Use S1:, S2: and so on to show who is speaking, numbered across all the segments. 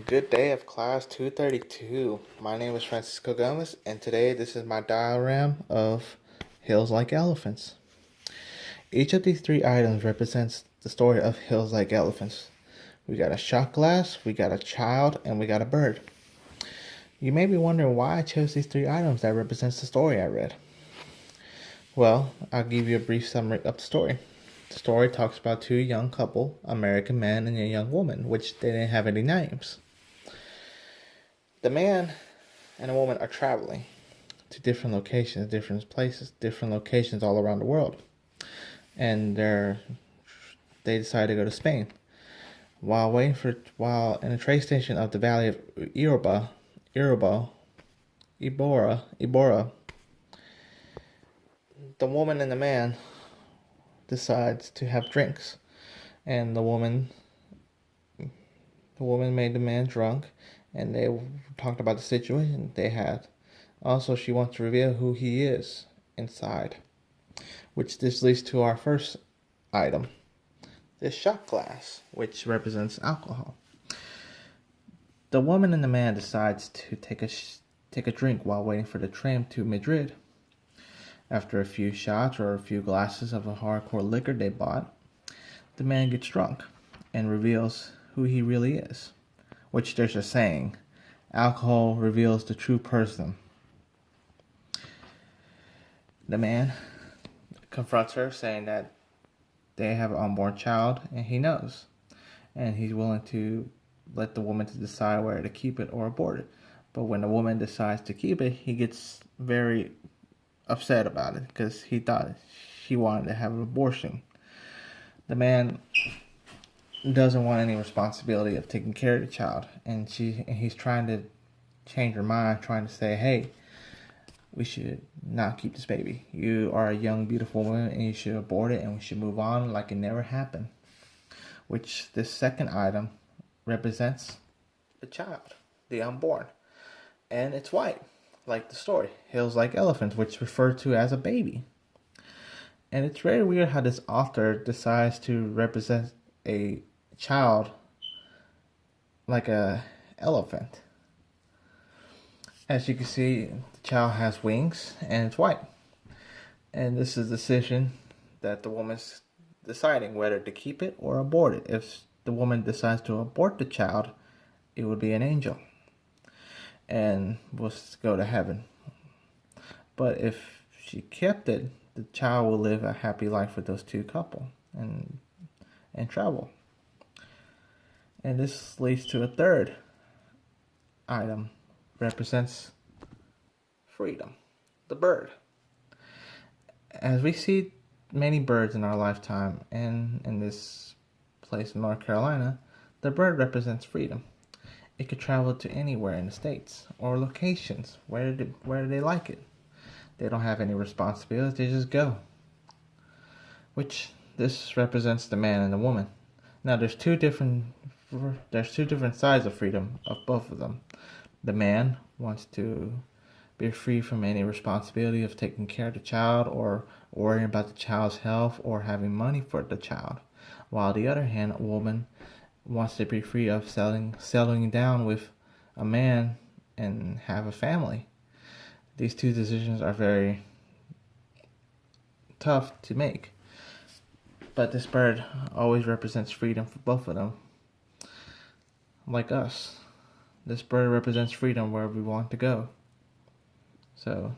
S1: Good day of class 232. My name is Fransisco and today this is my diagram of hills like elephants. Each of these three items represents the story of hills like elephants. We got a shot glass, we got a child, and we got a bird. You may be wondering why I chose these three items that represents the story I read. Well, I'll give you a brief summary of the story. The story talks about two young couple, American man and a young woman, which they didn't have any names. The man and a woman are traveling to different locations, different places, different locations all around the world. And they decide to go to Spain. While in a train station of the valley of Ibora, the woman and the man decides to have drinks, and the woman made the man drunk, and they talked about the situation they had. Also, she wants to reveal who he is inside, which this leads to our first item, this shot glass, which represents alcohol. The woman and the man decides to take a drink while waiting for the tram to Madrid. After a few shots or a few glasses of a hardcore liquor they bought, the man gets drunk and reveals who he really is, which there's a saying, alcohol reveals the true person. The man confronts her, saying that they have an unborn child and he knows, and he's willing to let the woman to decide whether to keep it or abort it. But when the woman decides to keep it, he gets very upset about it because he thought she wanted to have an abortion. The man doesn't want any responsibility of taking care of the child, and he's trying to change her mind, trying to say, hey, we should not keep this baby. You are a young, beautiful woman, and you should abort it, and we should move on like it never happened. Which this second item represents the child, the unborn, and it's white, like the story, hills like elephants, which is referred to as a baby. And it's very weird how this author decides to represent a child like a elephant. As you can see, the child has wings and it's white. And this is a decision that the woman's deciding whether to keep it or abort it. If the woman decides to abort the child, it would be an angel and will go to heaven. But if she kept it, the child will live a happy life with those two couple and travel. And this leads to a third item, represents freedom, the bird. As we see many birds in our lifetime, and in this place in North Carolina, the bird represents freedom. It could travel to anywhere in the States or locations where they like it. They don't have any responsibility, they just go. Which this represents the man and the woman. Now there's two different sides of freedom of both of them. The man wants to be free from any responsibility of taking care of the child or worrying about the child's health or having money for the child. While on the other hand, a woman wants to be free of settling down with a man and have a family. These two decisions are very tough to make. But this bird always represents freedom for both of them. Like us. This bird represents freedom wherever we want to go. So,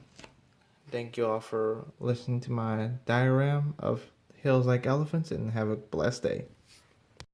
S1: thank you all for listening to my diagram of hills like elephants, and have a blessed day.